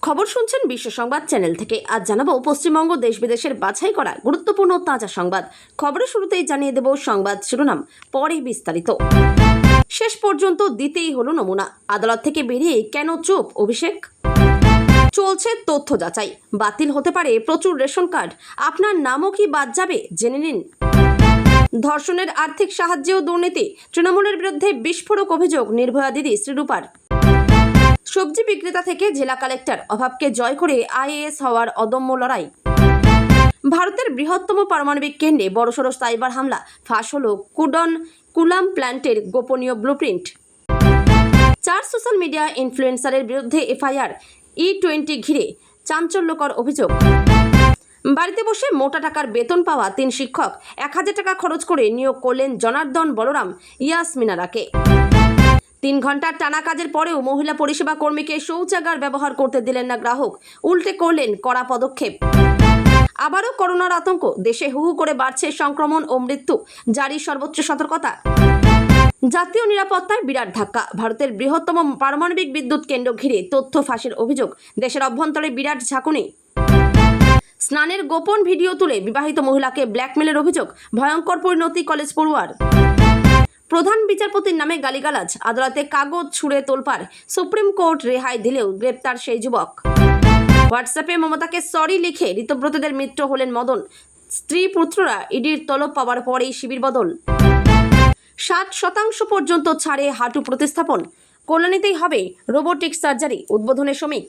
খবর শুনছেন বিশ্ব সংবাদ চ্যানেল থেকে। আজ জানাবো পশ্চিমবঙ্গ দেশ বিদেশের বাছাই করা গুরুত্বপূর্ণ তাজা সংবাদ। খবরের শুরুতেই জানিয়ে দেব সংবাদ শিরোনাম, পরে বিস্তারিত। শেষ পর্যন্ত দিতেই হলো নমুনা, আদালত থেকে বেরিয়ে কেন চুপ অভিষেক? চলছে তথ্য যাচাই, বাতিল হতে পারে প্রচুর রেশন কার্ড, আপনার নামও কি বাদ যাবে জেনে নিন। ধর্ষণের আর্থিক সাহায্যেও দুর্নীতি, তৃণমূলের বিরুদ্ধে বিস্ফোরক অভিযোগ নির্ভয়া দিদি শ্রীরূপার। সবজি বিক্রেতা থেকে জেলা কালেক্টর, অভাবকে জয় করে আইএএস হওয়ার অদম্য লড়াই। ভারতের বৃহত্তম পারমাণবিক কেন্দ্রে বড়সড় সাইবার হামলা, ফাঁস হল কুলাম প্ল্যান্টের গোপনীয় ব্লুপ্রিন্ট। 4 সোশ্যাল মিডিয়া ইনফ্লুয়েন্সারের বিরুদ্ধে এফআইআর, E20 ঘিরে চাঞ্চল্যকর অভিযোগ। বাড়িতে বসে মোটা টাকার বেতন পাওয়া 3 শিক্ষক 1000 টাকা খরচ করে নিয়োগ করলেন জনার্দন বলরাম ইয়াসমিনারাকে। 3 ঘন্টার টানা কাজের পরেও মহিলা পরিষেবা কর্মীকে শৌচাগার ব্যবহার করতে দিলেন না গ্রাহক, উল্টে করলেন কড়া পদক্ষেপ। আবারও করোনার আতঙ্ক, দেশে হু হু করে বাড়ছে সংক্রমণ ও মৃত্যু, জারি সর্বোচ্চ সতর্কতা। জাতীয় নিরাপত্তায় বিরাট ধাক্কা, ভারতের বৃহত্তম পারমাণবিক বিদ্যুৎ কেন্দ্র ঘিরে তথ্য ফাঁসের অভিযোগ, দেশের অভ্যন্তরে বিরাট ঝাঁকুনি। স্নানের গোপন ভিডিও তুলে বিবাহিত মহিলাকে ব্ল্যাকমেলের অভিযোগ, ভয়ঙ্কর পরিণতি কলেজ পড়ুয়ার। প্রধান বিচারপতির নামে গালিগালাজ, আদালতে কাগজ ছুঁড়ে তোলপাড়, সুপ্রিম কোর্ট রেহাই দিলেও গ্রেপ্তার সেই যুবক। হোয়াটসঅ্যাপে মমতাকে সরি লিখে ঋতব্রতদের মিত্র হলেন মদন, স্ত্রী পুত্ররা ইডির তলব পাওয়ার পরেই শিবির বদল। 60% পর্যন্ত ছাড়ে হাঁটু প্রতিস্থাপন, কল্যাণীতেই হবে রোবোটিক সার্জারি, উদ্বোধনে শ্রমিক।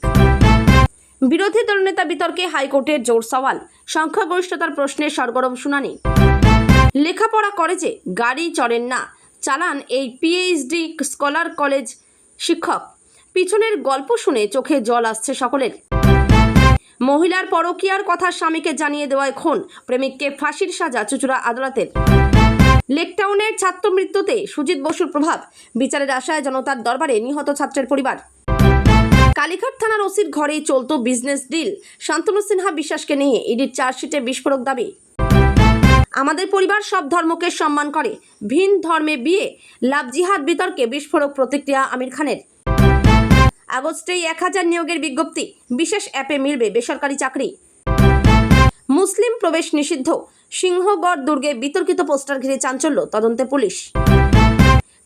বিরোধী দলনেতা বিতর্কে হাইকোর্টের জোর সওয়াল, সংখ্যাগরিষ্ঠতার প্রশ্নে সরগরম শুনানি। লেখাপড়া করে যে গাড়ি চড়েন না, চালান এই পিএইচডি স্কলার কলেজ শিক্ষক, পিছনের গল্প শুনে চোখে জল আসছে সকলের। মহিলার পরকীয়ার কথা স্বামীকে জানিয়ে দেওয়ায় খুন, প্রেমিককে ফাঁসির সাজা চুঁচুড়া আদালতের। লেকটাউনের ছাত্র মৃত্যুতে সুজিত বসুর প্রভাব, বিচারের আশায় জনতার দরবারে নিহত ছাত্রের পরিবার। কালীঘাট থানার ওসির ঘরেই চলত বিজনেস ডিল, শান্তনু সিনহা বিশ্বাসকে নিয়ে ইডির চার্জশিটে বিস্ফোরক দাবি। আমাদের পরিবার সব ধর্মকে সম্মান করে, ভিন ধর্মে বিয়ে, লাভ জিহাদ বিতর্কে বিস্ফোরক প্রতিক্রিয়া আমির খানের। আগস্টেই 1000 নিয়োগের বিজ্ঞপ্তি, বিশেষ অ্যাপে মিলবে বেসরকারি চাকরি। মুসলিম প্রবেশ নিষিদ্ধ, সিংহগড় দুর্গে বিতর্কিত পোস্টার ঘিরে চাঞ্চল্য, তদন্তে পুলিশ।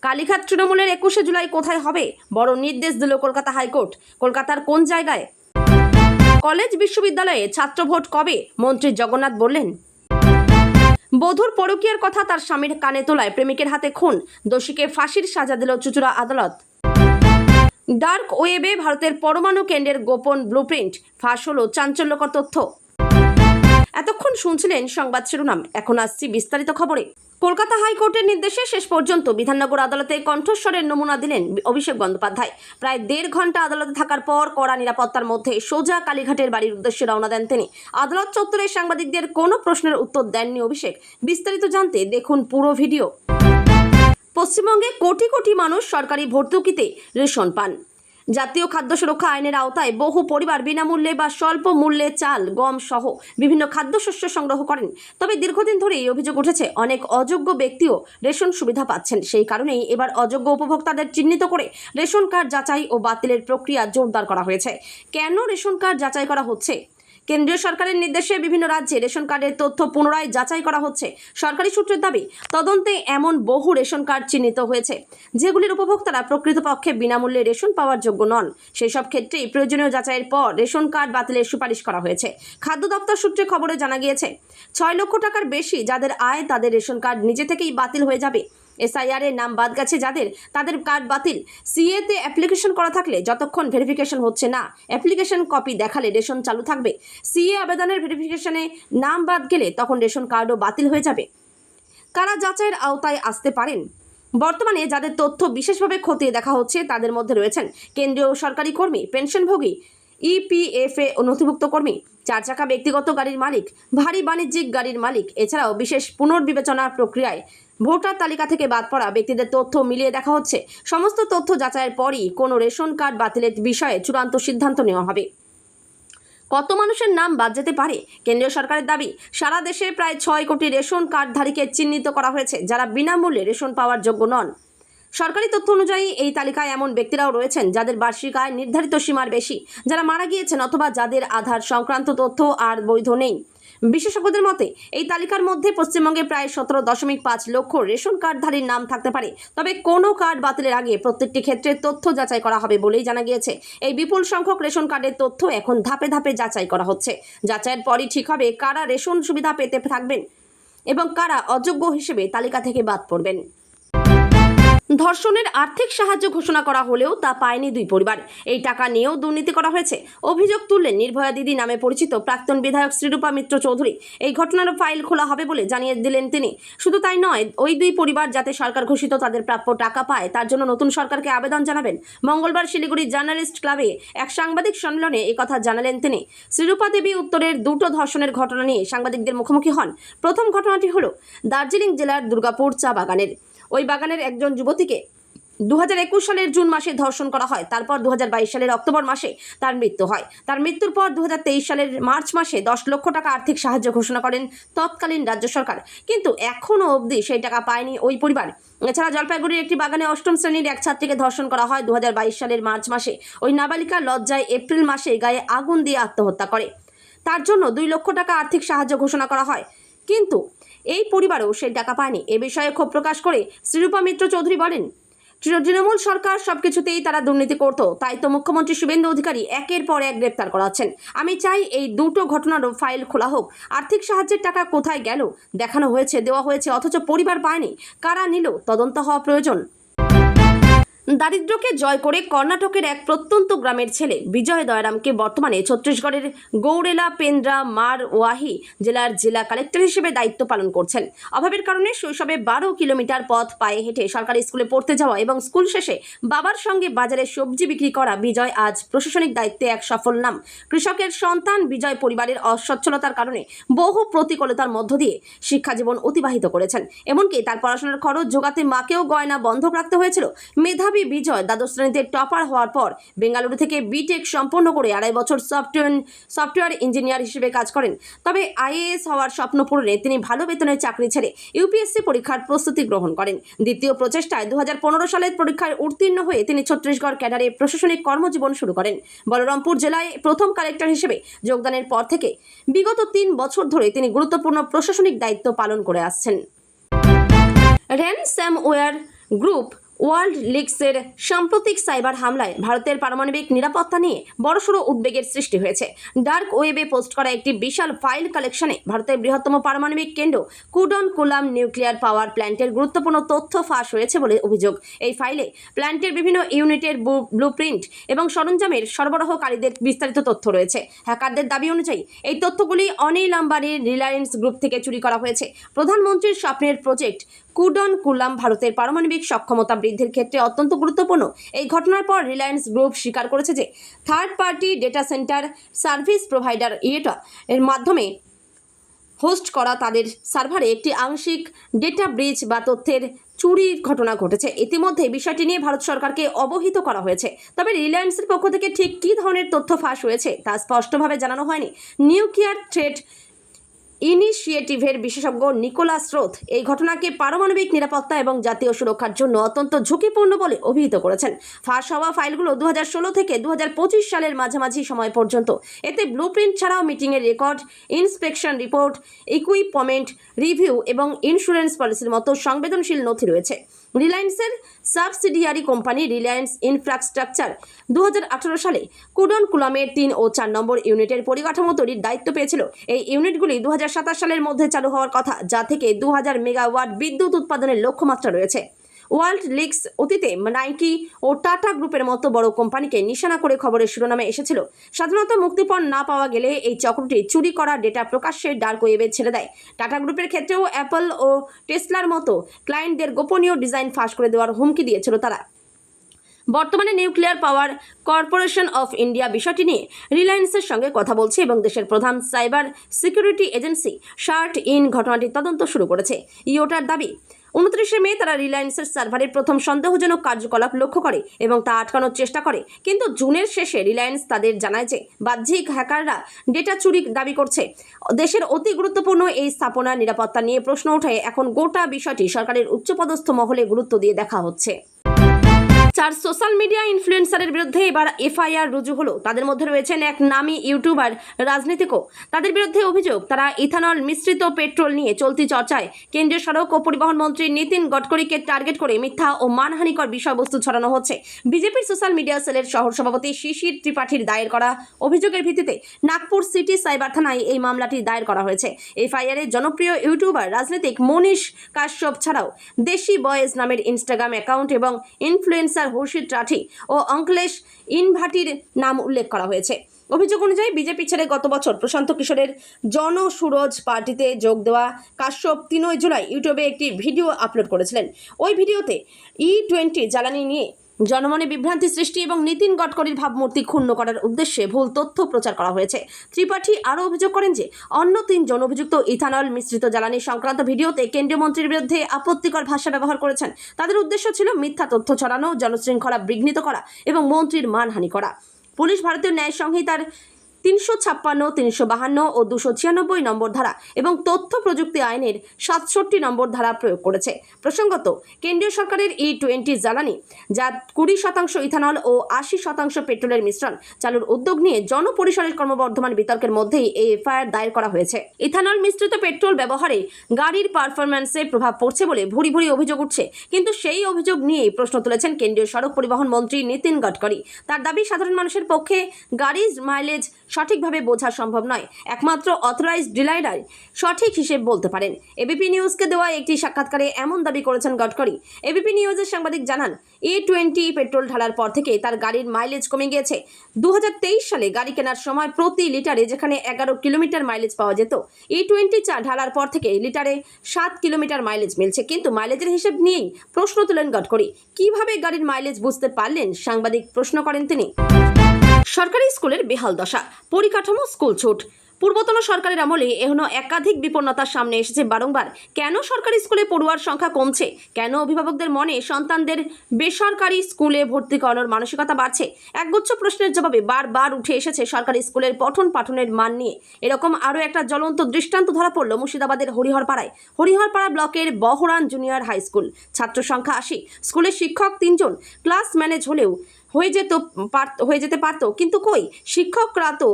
কালীঘাট তৃণমূলের 21শে জুলাই কোথায় হবে, বড় নির্দেশ দিল কলকাতা হাইকোর্ট, কলকাতার কোন জায়গায়? কলেজ বিশ্ববিদ্যালয়ে ছাত্র ভোট কবে, মন্ত্রী জগন্নাথ বললেন। বধূর পরকীয়ার কথা তার স্বামীর কানে তোলায় প্রেমিকের হাতে খুন, দোষীকে ফাঁসির সাজা দিল চুঁচুড়া আদালত। ডার্ক ওয়েবে ভারতের পরমাণু কেন্দ্রের গোপন ব্লুপ্রিন্ট, ফাঁস হলো চাঞ্চল্যকর তথ্য। এতক্ষণ শুনছিলেন সংবাদ শিরোনাম, এখন আসছি বিস্তারিত খবরে। কলকাতা হাইকোর্টের নির্দেশে শেষ পর্যন্ত বিধাননগর আদালতে কণ্ঠস্বরের নমুনা দিলেন অভিষেক বন্দ্যোপাধ্যায়। প্রায় 1.5 ঘন্টা আদালতে থাকার পর কড়া নিরাপত্তার মধ্যে সোজা কালীঘাটের বাড়ির উদ্দেশ্যে রওনা দেন তিনি। আদালত চত্বরে সাংবাদিকদের কোনো প্রশ্নের উত্তর দেননি অভিষেক। বিস্তারিত জানতে দেখুন পুরো ভিডিও। পশ্চিমবঙ্গে কোটি কোটি মানুষ সরকারি ভর্তুকিতে রেশন পান। জাতীয় খাদ্য সুরক্ষা আইনের আওতায় বহু পরিবার বিনামূল্যে বা স্বল্প মূল্যে চাল, গম সহ বিভিন্ন খাদ্যশস্য সংগ্রহ করেন। তবে দীর্ঘদিন ধরে এই অভিযোগ উঠেছে, অনেক অযোগ্য ব্যক্তিও রেশন সুবিধা পাচ্ছেন। সেই কারণেই এবার অযোগ্য উপভোক্তাদের চিহ্নিত করে রেশন কার্ড যাচাই ও বাতিলের প্রক্রিয়া জোরদার করা হয়েছে। কেন রেশন কার্ড যাচাই করা হচ্ছে? কেন্দ্রীয় সরকারের নির্দেশে বিভিন্ন রাজ্যে রেশন কার্ডের তথ্য পুনরায় যাচাই করা হচ্ছে। সরকারি সূত্রের দাবি, তদন্তে এমন বহু রেশন কার্ড চিহ্নিত হয়েছে যেগুলির উপভোক্তারা প্রকৃতপক্ষে বিনামূল্যে রেশন পাওয়ার যোগ্য নন। সেই সব ক্ষেত্রেই প্রয়োজনীয় যাচাইয়ের পর রেশন কার্ড বাতিলের সুপারিশ করা হয়েছে। খাদ্য দপ্তর সূত্রে খবরে জানা গিয়েছে, 6 লক্ষ টাকার বেশি যাদের আয় তাদের রেশন কার্ড নিজে থেকেই বাতিল হয়ে যাবে। এসআইআর এর নাম বাদ গেছে যাদের, তাদের কার্ড বাতিল। সিএতে অ্যাপ্লিকেশন করা থাকলে যতক্ষণ ভেরিফিকেশন হচ্ছে না, অ্যাপ্লিকেশন কপি দেখালে রেশন চালু থাকবে। সিএ আবেদনের ভেরিফিকেশনে নাম বাদ গেলে তখন রেশন কার্ডও বাতিল হয়ে যাবে। কারা যাচাইয়ের আওতায় আসতে পারেন? বর্তমানে যাদের তথ্য বিশেষভাবে খতিয়ে দেখা হচ্ছে তাদের মধ্যে রয়েছেন কেন্দ্রীয় সরকারি কর্মী, পেনশনভোগী, ইপিএফএ নথিভুক্ত কর্মী, 4 চাকা ব্যক্তিগত গাড়ির মালিক, ভারী বাণিজ্যিক গাড়ির মালিক। এছাড়াও বিশেষ পুনর্বিবেচনা প্রক্রিয়ায় ভোটার তালিকা থেকে বাদ পড়া ব্যক্তিদের তথ্য মিলিয়ে দেখা হচ্ছে। সমস্ত তথ্য যাচাইয়ের পরই কোনো রেশন কার্ড বাতিলের বিষয়ে চূড়ান্ত সিদ্ধান্ত নেওয়া হবে। কত মানুষের নাম বাদ যেতে পারে? কেন্দ্রীয় সরকারের দাবি, সারা দেশে প্রায় 6 কোটি রেশন কার্ডধারীকে চিহ্নিত করা হয়েছে যারা বিনামূল্যে রেশন পাওয়ার যোগ্য নন। সরকারি তথ্য অনুযায়ী এই তালিকায় এমন ব্যক্তিরাও রয়েছেন যাদের বার্ষিক আয় নির্ধারিত সীমার বেশি, যারা মারা গিয়েছেন অথবা যাদের আধার সংক্রান্ত তথ্য আর বৈধ নেই। বিশেষজ্ঞদের মতে এই তালিকার মধ্যে পশ্চিমবঙ্গে প্রায় 17.5 লক্ষ রেশন কার্ডধারীর নাম থাকতে পারে। তবে কোনো কার্ড বাতিলের আগে প্রত্যেকটি ক্ষেত্রে তথ্য যাচাই করা হবে বলেই জানা গিয়েছে। এই বিপুল সংখ্যক রেশন কার্ডের তথ্য এখন ধাপে ধাপে যাচাই করা হচ্ছে। যাচাইয়ের পরই ঠিক হবে কারা রেশন সুবিধা পেতে থাকবেন এবং কারা অযোগ্য হিসেবে তালিকা থেকে বাদ পড়বেন। ধর্ষণের আর্থিক সাহায্য ঘোষণা করা হলেও তা পায়নি দুই পরিবার। এই টাকা নিয়েও দুর্নীতি করা হয়েছে অভিযোগ তুললেন নির্ভয়া দিদি নামে পরিচিত প্রাক্তন বিধায়ক শ্রীরূপা মিত্র চৌধুরী। এই ঘটনার ফাইল খোলা হবে বলে জানিয়ে দিলেন তিনি। শুধু তাই নয়, ওই দুই পরিবার যাতে সরকার ঘোষিত তাদের প্রাপ্য টাকা পায় তার জন্য নতুন সরকারকে আবেদন জানাবেন। মঙ্গলবার শিলিগুড়ি জার্নালিস্ট ক্লাবে এক সাংবাদিক সম্মেলনে একথা জানালেন তিনি। শ্রীরূপা দেবী উত্তরের দুটো ধর্ষণের ঘটনা নিয়ে সাংবাদিকদের মুখোমুখি হন। প্রথম ঘটনাটি হলো দার্জিলিং জেলার দুর্গাপুর চা বাগানের। ওই বাগানের একজন যুবতীকে 2021 সালের জুন মাসে ধর্ষণ করা হয়। তারপর 2022 সালের অক্টোবর মাসে তার মৃত্যু হয়। তার মৃত্যুর পর 2023 সালের মার্চ মাসে 10 লক্ষ টাকা আর্থিক সাহায্য ঘোষণা করেন তৎকালীন রাজ্য সরকার, কিন্তু এখনও অবধি সেই টাকা পায়নি ওই পরিবার। এছাড়া জলপাইগুড়ির একটি বাগানে 8ম শ্রেণীর এক ছাত্রীকে ধর্ষণ করা হয় 2022 সালের মার্চ মাসে। ওই নাবালিকা লজ্জায় এপ্রিল মাসে গায়ে আগুন দিয়ে আত্মহত্যা করে। তার জন্য 2 লক্ষ টাকা আর্থিক সাহায্য ঘোষণা করা হয়, কিন্তু এই পরিবারও সেই টাকা পায়নি। এ বিষয়ে ক্ষোভ প্রকাশ করে শ্রীরূপা মিত্র চৌধুরী বলেন, তৃণমূল সরকার সবকিছুতেই তারা দুর্নীতি করত, তাই তো মুখ্যমন্ত্রী শুভেন্দু অধিকারী একের পর এক গ্রেপ্তার করাচ্ছেন। আমি চাই এই দুটো ঘটনারও ফাইল খোলা হোক। আর্থিক সাহায্যের টাকা কোথায় গেল দেখানো হয়েছে, দেওয়া হয়েছে, অথচ পরিবার পায়নি। কারা নিল তদন্ত হওয়া প্রয়োজন। দারিদ্র্যকে জয় করে কর্ণাটকের এক প্রত্যন্ত গ্রামের ছেলে বিজয় দয়রামকে বর্তমানে ছত্তিশগড়ের গৌরেলা পেন্দ্রা মারওয়াহি জেলার জেলা কালেক্টর হিসেবে দায়িত্ব পালন করছেন। অভাবের কারণে শৈশবে 12 কিলোমিটার পথ পায়ে হেঁটে সরকারি স্কুলে পড়তে যাওয়া এবং স্কুল শেষে বাবার সঙ্গে বাজারে সবজি বিক্রি করা বিজয় আজ প্রশাসনিক দায়িত্বে এক সফল নাম। কৃষকের সন্তান বিজয় পরিবারের অসচ্ছলতার কারণে বহু প্রতিকূলতার মধ্য দিয়ে শিক্ষা জীবন অতিবাহিত করেছেন। এমনকি তার পড়াশোনার খরচ জোগাতে মাকেও গয়না বন্ধক রাখতে হয়েছিল। মেধাবী বিজয় দ্বাদশ শ্রেণীতে টপার হওয়ার পর বেঙ্গালুরু থেকে বিটেক সম্পন্ন করে 2.5 বছর সফটওয়্যার ইঞ্জিনিয়ার হিসেবে কাজ করেন। তবে আইএএস হওয়ার স্বপ্ন পূরণে তিনি ভালো বেতনের চাকরি ছেড়ে ইউপিএসসি পরীক্ষার প্রস্তুতি গ্রহণ করেন। দ্বিতীয় প্রচেষ্টায় 2015 সালের পরীক্ষায় উত্তীর্ণ হয়ে তিনি ছত্তিশগড় ক্যাডারে প্রশাসনিক কর্মজীবন শুরু করেন। বলরামপুর জেলায় প্রথম কালেক্টর হিসেবে যোগদানের পর থেকে বিগত 3 বছর ধরে তিনি গুরুত্বপূর্ণ প্রশাসনিক দায়িত্ব পালন করে আসছেন। র্যানসামওয়্যার গ্রুপ ওয়ার্ল্ড লিগসের সাম্প্রতিক সাইবার হামলায় ভারতের পারমাণবিক নিরাপত্তা নিয়ে বড়সড় উদ্বেগের সৃষ্টি হয়েছে। ডার্ক ওয়েবে পোস্ট করা একটি বিশাল ফাইল কালেকশনে ভারতের বৃহত্তম পারমাণবিক কেন্দ্র কুডনকুলাম নিউক্লিয়ার পাওয়ার প্ল্যান্টের গুরুত্বপূর্ণ তথ্য ফাঁস হয়েছে বলে অভিযোগ। এই ফাইলে প্ল্যান্টের বিভিন্ন ইউনিটের ব্লুপ্রিন্ট এবং সরঞ্জামের সরবরাহকারীদের বিস্তারিত তথ্য রয়েছে। হ্যাকারদের দাবি অনুযায়ী এই তথ্যগুলি অনিল আম্বানির রিলায়েন্স গ্রুপ থেকে চুরি করা হয়েছে। প্রধানমন্ত্রীর স্বপ্নের প্রজেক্ট কুডনকুলাম ভারতের পারমাণবিক সক্ষমতা বৃদ্ধির ক্ষেত্রে অত্যন্ত গুরুত্বপূর্ণ। এই ঘটনার পর রিলায়েন্স গ্রুপ স্বীকার করেছে যে third party data centre service provider এর মাধ্যমে হোস্ট করা তাদের সার্ভারে একটি আংশিক ডেটা ব্রিচ বা তথ্যের চুরির ঘটনা ঘটেছে। ইতিমধ্যে বিষয়টি নিয়ে ভারত সরকারকে অবহিত করা হয়েছে। তবে রিলায়েন্সের পক্ষ থেকে ঠিক কী ধরনের তথ্য ফাঁস হয়েছে তা স্পষ্টভাবে জানানো হয়নি। নিউক্লিয়ার থ্রেট ইনিশিয়েটিভের বিশেষজ্ঞ নিকোলাস রোথ এই ঘটনাকে পারমাণবিক নিরাপত্তা এবং জাতীয় সুরক্ষার জন্য অত্যন্ত ঝুঁকিপূর্ণ বলে অভিহিত করেছেন। ফাঁস হওয়া ফাইলগুলো 2016 থেকে 2025 সালের মাঝামাঝি সময় পর্যন্ত। এতে ব্লুপ্রিন্ট ছাড়াও মিটিংয়ের record, inspection report, equipment review এবং ইন্স্যুরেন্স পলিসির মতো সংবেদনশীল নথি রয়েছে। রিলায়েন্সের সাবসিডিয়ারি কোম্পানি রিলায়েন্স ইনফ্রাস্ট্রাকচার 2018 সালে কুডনকুলামের 3 ও 4 নম্বর ইউনিটের পরিকাঠামো তৈরির দায়িত্ব পেয়েছিল। এই ইউনিটগুলি 2027 সালের মধ্যে চালু হওয়ার কথা, যা থেকে 2000 মেগাওয়াট বিদ্যুৎ উৎপাদনের লক্ষ্যমাত্রা রয়েছে। ওয়ার্ল্ড লিগস অতীতে নাইকি ও টাটা গ্রুপের মতো বড় কোম্পানিকে নিশানা করে খবরের শিরোনামে এসেছিল। সাধারণত মুক্তিপণ না পাওয়া গেলে এই চক্রটি চুরি করা ডেটা প্রকাশ্যে ডার্ক ওয়েবে ছেড়ে দেয়। টাটা গ্রুপের ক্ষেত্রেও অ্যাপল ও টেসলার মতো ক্লায়েন্টদের গোপনীয় ডিজাইন ফাঁস করে দেওয়ার হুমকি দিয়েছিল তারা। বর্তমানে Nuclear Power Corporation of India বিষয়টি নিয়ে রিলায়েন্সের সঙ্গে কথা বলছে এবং দেশের প্রধান cyber security agency CERT In ঘটনাটির তদন্ত শুরু করেছে। ইওটার দাবি, 29 মে তারা রিলায়েন্সের সার্ভারের প্রথম সন্দেহজনক কার্যকলাপ লক্ষ্য করে এবং তা আটকানোর চেষ্টা করে, কিন্তু জুনের শেষে রিলায়েন্স তাদের জানায় যে বাহ্যিক হ্যাকাররা ডেটা চুরি দাবি করছে। দেশের অতি গুরুত্বপূর্ণ এই স্থাপনার নিরাপত্তা নিয়ে প্রশ্ন ওঠে। এখন গোটা বিষয়টি সরকারের উচ্চপদস্থ মহলে গুরুত্ব দিয়ে দেখা হচ্ছে। চার সোশ্যাল মিডিয়া ইনফ্লুয়েন্সারের বিরুদ্ধে এবার এফআইআর রুজু হলো। তাদের মধ্যে রয়েছেন এক নামী ইউটিউবার, রাজনীতিকও। তাদের বিরুদ্ধে অভিযোগ, তারা ইথানল মিশ্রিত পেট্রোল নিয়ে চলতি চর্চায় কেন্দ্রীয় সড়ক ও পরিবহন মন্ত্রী নীতিন গডকরিকে টার্গেট করে মিথ্যা ও মানহানিকর বিষয়বস্তু ছড়ানো হচ্ছে। বিজেপির সোশ্যাল মিডিয়া সেলের শহর সভাপতি শিশির ত্রিপাঠীর দায়ের করা অভিযোগের ভিত্তিতে নাগপুর সিটি সাইবার থানায় এই মামলাটি দায়ের করা হয়েছে। এফআইআরে জনপ্রিয় ইউটিউবার রাজনীতিক মনীষ কাশ্যপ ছাড়াও দেশি বয়েজ নামের ইনস্টাগ্রাম অ্যাকাউন্ট এবং ইনফ্লুয়েন্সার হর্ষিত রাঠি ও অঙ্কলেশ ইনভাটির নাম উল্লেখ করা হয়েছে। অভিযোগ অনুযায়ী বিজেপি ছেড়ে গত বছর প্রশান্ত কিশোরের জনসুরজ পার্টিতে যোগ দেওয়া কাশ্যপ 3 জুলাই ইউটিউবে একটি ভিডিও আপলোড করেছিলেন। ওই ভিডিওতে E20 জ্বালানি নিয়ে জনমনে বিভ্রান্তি সৃষ্টি এবং নীতিন গডকরির ভাবমূর্তি ক্ষুণ্ণ করার উদ্দেশ্যে ভুল তথ্য প্রচার করা হয়েছে। ত্রিপাঠী আরও অভিযোগ করেন যে অন্য 3 জন অভিযুক্ত ইথানল মিশ্রিত জ্বালানি সংক্রান্ত ভিডিওতে কেন্দ্রীয় মন্ত্রীর বিরুদ্ধে আপত্তিকর ভাষা ব্যবহার করেছেন। তাদের উদ্দেশ্য ছিল মিথ্যা তথ্য ছড়ানো, জনশৃঙ্খলা বিঘ্নিত করা এবং মন্ত্রীর মানহানি করা। পুলিশ ভারতীয় ন্যায় সংহিতার 356, 352 ও 296 নম্বর ধারা এবং তথ্য প্রযুক্তি আইনের 67 নম্বর ধারা প্রয়োগ করেছে। প্রসঙ্গত, কেন্দ্রীয় সরকারের E20 জ্বালানি, যা 20% ইথানল ও 80% পেট্রোলের মিশ্রণ চালুর উদ্যোগ নিয়ে জনপরিসরের ক্রমবর্ধমান বিতর্কের মধ্যেই এই এফআইআর দায়ের করা হয়েছে। ইথানল মিশ্রিত পেট্রোল ব্যবহারে গাড়ির পারফরম্যান্সে প্রভাব পড়ছে বলে ভুরি ভুরি অভিযোগ উঠছে, কিন্তু সেই অভিযোগ নিয়েই প্রশ্ন তুলেছেন কেন্দ্রীয় সড়ক পরিবহন মন্ত্রী নীতিন গডকরি। তার দাবি, সাধারণ মানুষের পক্ষে গাড়ির মাইলেজ সঠিকভাবে বোঝা সম্ভব নয়, একমাত্র অথরাইজড ডিলাররাই সঠিক হিসেব বলতে পারেন। এবিপি নিউজকে দেওয়া একটি সাক্ষাৎকারে এমন দাবি করেছেন গডকরি। এবিপি নিউজের সাংবাদিক জানান, E20 পেট্রোল ঢালার পর থেকে তার গাড়ির মাইলেজ কমে গিয়েছে। 2023 সালে গাড়ি কেনার সময় প্রতি লিটারে যেখানে 11 কিলোমিটার মাইলেজ পাওয়া যেত, E20 ঢালার পর থেকে লিটারে 7 কিলোমিটার মাইলেজ মিলছে। কিন্তু মাইলেজের হিসেব নিয়েই প্রশ্ন তুলেন গডকরি। কিভাবে গাড়ির মাইলেজ বুঝতে পারলেন, সাংবাদিক প্রশ্ন করেন তিনি। সরকারি স্কুলের বেহাল দশা, পরিকাঠামো স্কুল ছুট। পূর্বতন সরকারের আমলে এখনো একাধিক বিপন্নতার সামনে এসেছে বারংবার। কেন সরকারি স্কুলে পড়ুয়ার সংখ্যা কমছে, কেন অভিভাবকদের মনে সন্তানদের বেসরকারি স্কুলে ভর্তি করানোর মানসিকতা বাড়ছে, একগুচ্ছ প্রশ্নের জবাবে বারবার উঠে এসেছে সরকারি স্কুলের পঠন পাঠনের মান নিয়ে। এরকম আরও একটা জ্বলন্ত দৃষ্টান্ত ধরা পড়ল মুর্শিদাবাদের হরিহরপাড়ায়। হরিহরপাড়া ব্লকের বহরান জুনিয়র হাই স্কুল। ছাত্র সংখ্যা 80, স্কুলের শিক্ষক 3 জন। ক্লাস ম্যানেজ হলেও হয়ে যেতে পারত, কিন্তু কই, শিক্ষকরা তো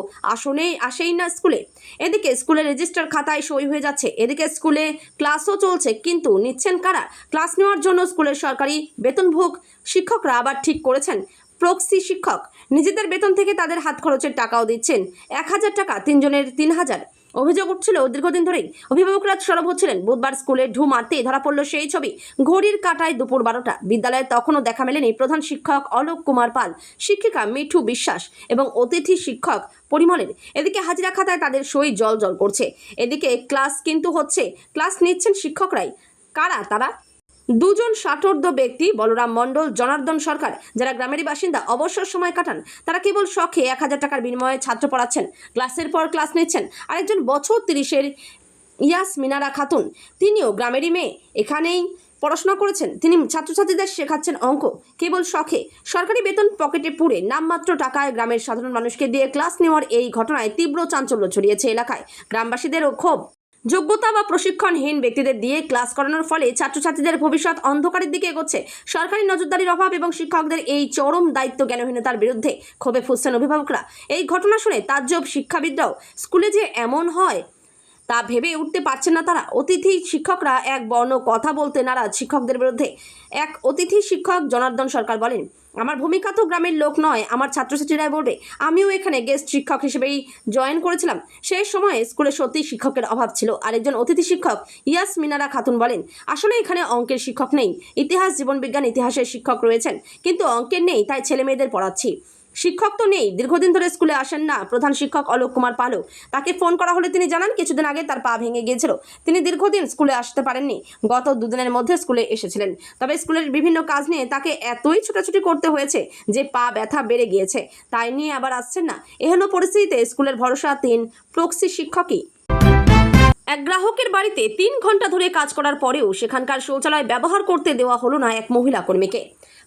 আসেই না স্কুলে। এদিকে স্কুলের রেজিস্টার খাতায় সই হয়ে যাচ্ছে, এদিকে স্কুলে ক্লাসও চলছে, কিন্তু নিচ্ছেন কারা? ক্লাস নেওয়ার জন্য স্কুলের সরকারি বেতনভোগ শিক্ষকরা আবার ঠিক করেছেন প্রক্সি শিক্ষক। নিজেদের বেতন থেকে তাদের হাত খরচের টাকাও দিচ্ছেন। 1000 টাকা, 3 জনের 3000। অভিযোগ উঠছিল দীর্ঘদিন ধরেই। অভিভাবকরা সরব হচ্ছিলেন। বুধবার স্কুলে ঢু মারতেই ধরা পড়ল সেই ছবি। ঘড়ির কাঁটায় দুপুর 12টা। বিদ্যালয়ে তখনও দেখা মেলেনি প্রধান শিক্ষক অলোক কুমার পাল, শিক্ষিকা মিঠু বিশ্বাস এবং অতিথি শিক্ষক পরিমলের। এদিকে হাজিরা খাতায় তাদের সই জল করছে। এদিকে ক্লাস কিন্তু হচ্ছে, ক্লাস নিচ্ছেন শিক্ষকরাই। কারা তারা? 2 জন ষাটোর্ধ্ব ব্যক্তি, বলরাম মণ্ডল, জনার্দন সরকার, যারা গ্রামেরই বাসিন্দা, অবসর সময় কাটান। তারা কেবল শখে 1000 টাকার বিনিময়ে ছাত্র পড়াচ্ছেন, ক্লাসের পর ক্লাস নিচ্ছেন। আরেকজন বছর 30-এর ইয়াসমিনারা খাতুন, তিনিও গ্রামেরই মেয়ে, এখানেই পড়াশোনা করেছেন। তিনি ছাত্রছাত্রীদের শেখাচ্ছেন অঙ্ক, কেবল শখে। সরকারি বেতন পকেটে পুরে নামমাত্র টাকায় গ্রামের সাধারণ মানুষকে দিয়ে ক্লাস নেওয়ার এই ঘটনায় তীব্র চাঞ্চল্য ছড়িয়েছে এলাকায়। গ্রামবাসীদেরও ক্ষোভ। যোগ্যতা বা প্রশিক্ষণহীন ব্যক্তিদের দিয়ে ক্লাস করানোর ফলে ছাত্রছাত্রীদের ভবিষ্যৎ অন্ধকারের দিকে এগোচ্ছে। সরকারি নজরদারির অভাব এবং শিক্ষকদের এই চরম দায়িত্ব জ্ঞানহীনতার বিরুদ্ধে ক্ষোভে ফুঁসছেন অভিভাবকরা। এই ঘটনা শুনে তাজ্জব শিক্ষাবিদরাও। স্কুলে যে এমন হয় তা ভেবে উঠতে পারছেন না তারা। অতিথি শিক্ষকরা এক বর্ণ কথা বলতে নারাজ শিক্ষকদের বিরুদ্ধে। এক অতিথি শিক্ষক জনার্দন সরকার বলেন, আমার ভূমিকা তো গ্রামের লোক নয়, আমার ছাত্রছাত্রীরাই বলবে। আমিও এখানে গেস্ট শিক্ষক হিসেবেই জয়েন করেছিলাম। সেই সময়ে স্কুলে সত্যি শিক্ষকের অভাব ছিল। আরেকজন অতিথি শিক্ষক ইয়াসমিনারা খাতুন বলেন, আসলে এখানে অঙ্কের শিক্ষক নেই, ইতিহাস, জীবনবিজ্ঞান, ইতিহাসের শিক্ষক রয়েছেন, কিন্তু অঙ্কের নেই, তাই ছেলে মেয়েদের পড়াচ্ছি। শিক্ষক তো নেই, দীর্ঘদিন ধরে স্কুলে আসেন না প্রধান শিক্ষক অলোক কুমার পালও। তাকে ফোন করা হলে তিনি জানান, কিছুদিন আগে তার পা ভেঙে গিয়েছিল, তিনি দীর্ঘদিন স্কুলে আসতে পারেননি। গত 2 দিনের মধ্যে স্কুলে এসেছিলেন, তবে স্কুলের বিভিন্ন কাজ নিয়ে তাকে এতই ছোটাছুটি করতে হয়েছে যে পা ব্যথা বেড়ে গিয়েছে, তাই নিয়ে আবার আসছেন না। এহেন পরিস্থিতিতে স্কুলের ভরসা 3 প্রক্সি শিক্ষকই। এক গ্রাহকের বাড়িতে 3 ঘন্টা ধরে কাজ করার পরেও সেখানকার শৌচালয় ব্যবহার করতে দেওয়া হলো না এক মহিলা কর্মীকে।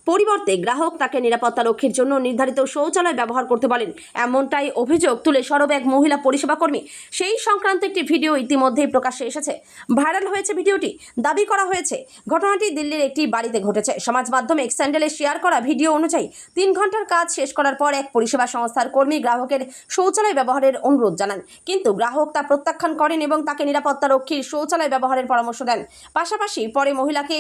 পরিবর্তে গ্রাহক তাকে নিরাপত্তা রক্ষীর জন্য নির্ধারিত শৌচালয় ব্যবহার করতে বলেন। এমনটাই অভিযোগ তুলে সরব এক মহিলা পরিষেবা কর্মী। সেই সংক্রান্ত একটি ভিডিও ইতিমধ্যেই প্রকাশ্যে এসেছে। ভাইরাল হয়েছে ভিডিওটি। দাবি করা হয়েছে ঘটনাটি দিল্লির একটি বাড়িতে ঘটেছে। সমাজ মাধ্যমে এক্স হ্যান্ডেলে শেয়ার করা ভিডিও অনুযায়ী 3 ঘন্টার কাজ শেষ করার পর এক পরিষেবা সংস্থার কর্মী গ্রাহকের শৌচালয় ব্যবহারের অনুরোধ জানান, কিন্তু গ্রাহক তা প্রত্যাখ্যান করেন এবং তাকে নিরাপত্তা রক্ষীর শৌচালয় ব্যবহারের পরামর্শ দেন। পাশাপাশি পরে মহিলাকে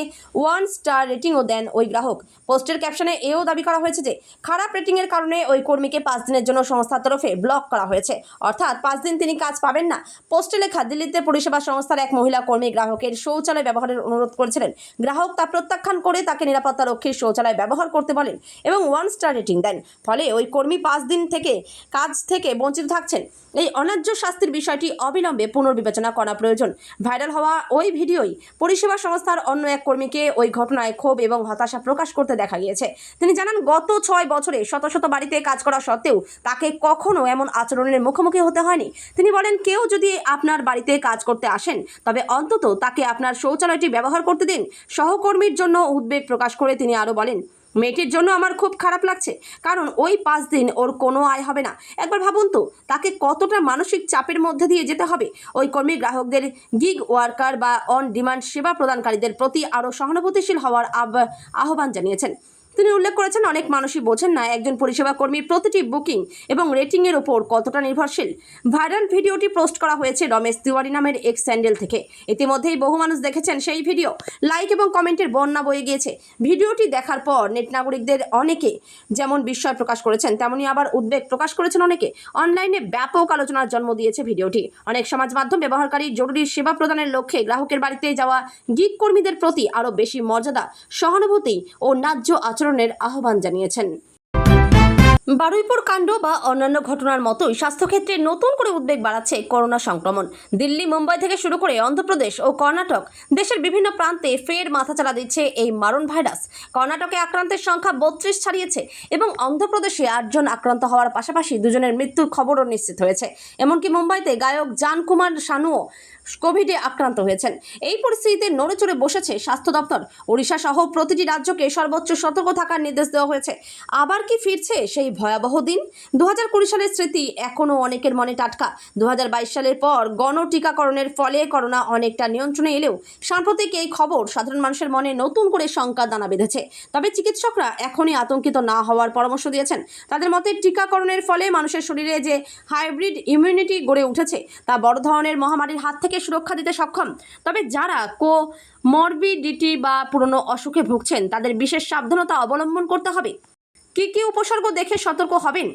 1 স্টার রেটিংও দেন ওই গ্রাহক। পোস্টের ক্যাপশনে এও দাবি করা হয়েছে যে খারাপ রেটিংয়ের কারণে ওই কর্মীকে 5 দিনের জন্য সংস্থার তরফে ব্লক করা হয়েছে, অর্থাৎ 5 দিন তিনি কাজ পাবেন না। পোস্টে লেখা, দিল্লিতে পরিষেবা সংস্থার এক মহিলা কর্মী গ্রাহকের শৌচালয় ব্যবহারের অনুরোধ করেছিলেন। গ্রাহক তা প্রত্যাখ্যান করে তাকে নিরাপত্তা রক্ষীর শৌচালয় ব্যবহার করতে বলেন এবং 1 স্টার রেটিং দেন। ফলে ওই কর্মী 5 দিন থেকে কাজ থেকে বঞ্চিত থাকছেন। এই অন্যায্য শাস্তির বিষয়টি অবিলম্বে পুনর্বিবেচনা করা প্রয়োজন। ভাইরাল হওয়া ওই ভিডিওই পরিষেবা সংস্থার অন্য এক কর্মীকে ওই ঘটনায় ক্ষোভ এবং হতাশা প্রকাশ করতে দেখা গিয়েছে। তিনি জানান, গত 6 বছরে শত শত বাড়িতে কাজ করা সত্ত্বেও তাকে কখনো এমন আচরণের মুখোমুখি হতে হয়নি। তিনি বলেন, কেউ যদি আপনার বাড়িতে কাজ করতে আসেন তবে অন্তত তাকে আপনার শৌচালয়টি ব্যবহার করতে দিন। সহকর্মীর জন্য উদ্বেগ প্রকাশ করে তিনি আরও বলেন, মেয়েটির জন্য আমার খুব খারাপ লাগছে, কারণ ওই 5 দিন ওর কোনো আয় হবে না। একবার ভাবুন তো তাকে কতটা মানসিক চাপের মধ্যে দিয়ে যেতে হবে। ওই কর্মী গ্রাহকদের গিগ ওয়ার্কার বা অন ডিমান্ড সেবা প্রদানকারীদের প্রতি আরও সহানুভূতিশীল হওয়ার আহ্বান জানিয়েছেন। তিনি উল্লেখ করেছেন, অনেক মানুষই বোঝেন না একজন পরিষেবা কর্মীর প্রতিটি বুকিং এবং রেটিংয়ের ওপর কতটা নির্ভরশীল। ভাইরাল ভিডিওটি পোস্ট করা হয়েছে রমেশ তিওয়ারি নামের এক্স হ্যান্ডেল থেকে। ইতিমধ্যেই বহু মানুষ দেখেছেন সেই ভিডিও। লাইক এবং কমেন্টের বন্যা বয়ে গিয়েছে। ভিডিওটি দেখার পর নেট নাগরিকদের অনেকে যেমন বিস্ময় প্রকাশ করেছেন, তেমনি আবার উদ্বেগ প্রকাশ করেছেন অনেকে। অনলাইনে ব্যাপক আলোচনার জন্ম দিয়েছে ভিডিওটি। অনেক সমাজ মাধ্যম ব্যবহারকারী জরুরি সেবা প্রদানের লক্ষ্যে গ্রাহকের বাড়িতে যাওয়া গিগ কর্মীদের প্রতি আরও বেশি মর্যাদা, সহানুভূতি ও ন্যায্য আচরণের আহ্বান জানিয়েছেন। বারুইপুর কাণ্ড বা অন্যান্য ঘটনার মতোই স্বাস্থ্যক্ষেত্রে নতুন করে উদ্বেগ বাড়াচ্ছে করোনা সংক্রমণ। দিল্লি, মুম্বাই থেকে শুরু করে অন্ধ্রপ্রদেশ ও কর্ণাটক, দেশের বিভিন্ন প্রান্তে ফের মাথাচাড়া দিচ্ছে এই মারণ ভাইরাস। কর্ণাটকে আক্রান্তের সংখ্যা 32 ছাড়িয়েছে এবং অন্ধ্রপ্রদেশে 8 জন আক্রান্ত হওয়ার পাশাপাশি 2 জনের মৃত্যুর খবরও নিশ্চিত হয়েছে। এমনকি মুম্বাইতে গায়ক জান কুমার শানুও কোভিডে আক্রান্ত হয়েছেন। এই পরিস্থিতিতে নড়েচড়ে বসেছে স্বাস্থ্য দপ্তর। ওড়িশা সহ প্রতিটি রাজ্যকে সর্বোচ্চ সতর্ক থাকার নির্দেশ দেওয়া হয়েছে। আবার কি ফিরছে সেই ভয়াবহ দিন? 2020 সালের স্মৃতি এখনও অনেকের মনে টাটকা। 2022 সালের পর গণটিকাকরণের ফলে করোনা অনেকটা নিয়ন্ত্রণে এলেও সাম্প্রতিক এই খবর সাধারণ মানুষের মনে নতুন করে শঙ্কা দানা বেঁধেছে। তবে চিকিৎসকরা এখনই আতঙ্কিত না হওয়ার পরামর্শ দিয়েছেন। তাদের মতে, টিকাকরণের ফলে মানুষের শরীরে যে হাইব্রিড ইমিউনিটি গড়ে উঠেছে তা বড় ধরনের মহামারীর হাত থেকে সুরক্ষা দিতে সক্ষম। তবে যারা মরবিডিটি বা পুরনো অসুখে ভুগছেন তাদের বিশেষ সাবধানতা অবলম্বন করতে হবে। কি উপসর্গ দেখে সতর্ক হবেন?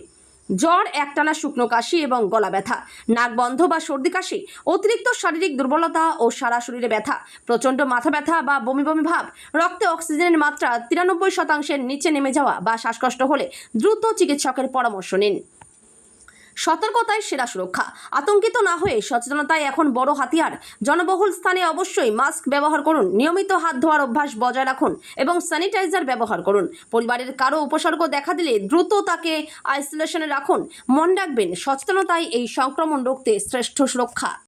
জ্বর, একটানা শুকনো কাশি এবং গলা ব্যথা, নাক বন্ধ বা সর্দি কাশি, অতিরিক্ত শারীরিক দুর্বলতা ও সারা শরীরে ব্যথা, প্রচণ্ড মাথা ব্যথা বা বমি বমি ভাব, রক্তে অক্সিজেনের মাত্রা 93% নিচে নেমে যাওয়া বা শ্বাসকষ্ট হলে দ্রুত চিকিৎসকের পরামর্শ নিন। সতর্কতায় সেরা সুরক্ষা। আতঙ্কিত না হয়ে সচেতনতায় এখন বড় হাতিয়ার। জনবহুল স্থানে অবশ্যই মাস্ক ব্যবহার করুন, নিয়মিত হাত ধোয়ার অভ্যাস বজায় রাখুন এবং স্যানিটাইজার ব্যবহার করুন। পরিবারের কারো উপসর্গ দেখা দিলে দ্রুত তাকে আইসোলেশনে রাখুন। মনে রাখবেন, সচেতনতাই এই সংক্রমণ রুখতে শ্রেষ্ঠ সুরক্ষা।